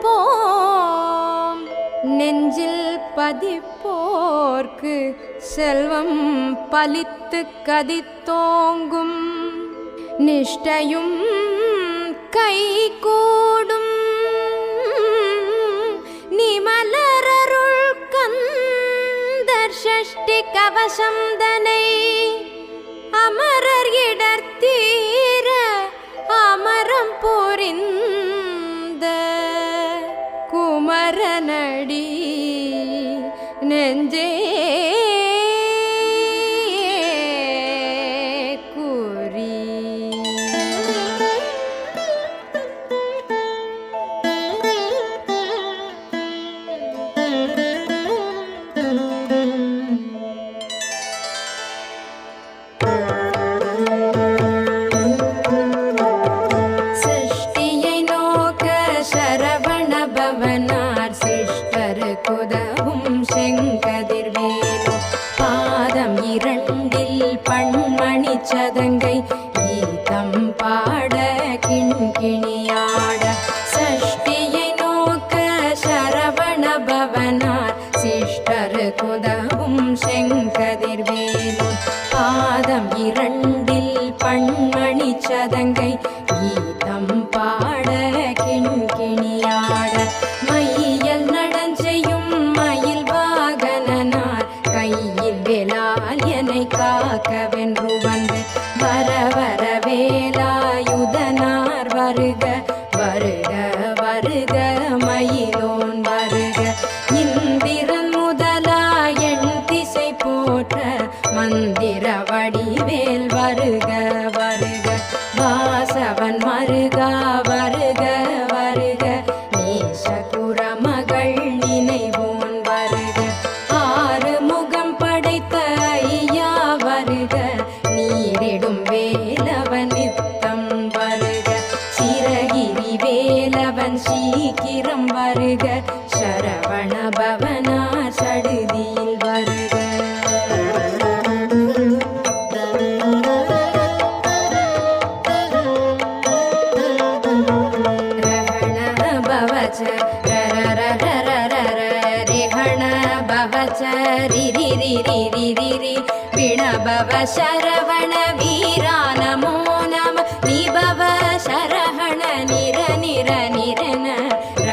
கொடுப்போம். நெஞ்சில் பதிப்போர்க்கு செல்வம் பலித்து கதித்தோங்கும். நிஷ்டையும் கை கூடும். நிமலரருள் கந்தர் ஷஷ்டி கவசம் தனை அமரர் இடர்த்தீர அமரம் புரிந்த குமரனடி நெஞ்சே குறி. சிருஷ்டியை நோக்க சரவண பவனார் சிஷ்டர் குதவும் செங்கதிர்வேலு பாதம் இரண்டில் பண்மணி சதங்கை கீதம் பாட கிண்கிணியாட. சஷ்டியை நோக்க சரவண பவனார் சிஷ்டர் குதவும் செங்கதிர்வேலு பாதம் இரண்டில் பண்மணி சதங்கை கீதம் பாட கிண்கிணியாட. மையல் நடஞ்செய்யும் மயில் வாகனனார் கையில் வேலால் என்னை காக்கவென்று வந்து வர வர வேலாயுதனார் வருக வருக வருக மயிலோன் வருக. இந்திரன் முதலா எண் திசை போற்ற மந்திர வடிவேல் வருக வருக. வாசவன் மருகா வருக வருக. நேசகுர மகள் நினைவோன் வருக. ஆறு முகம் படைத்த ஐயா வருக. நீரிடும் வேலவன் நித்தம் வருக. சிரகிரி வேலவன் சீக்கிரம் வருக. சரவண பவனா சடுதியில் வருக. விணபவ சரவண வீரா நமோ நம. நிபவ சரவண நிர நிர நிரன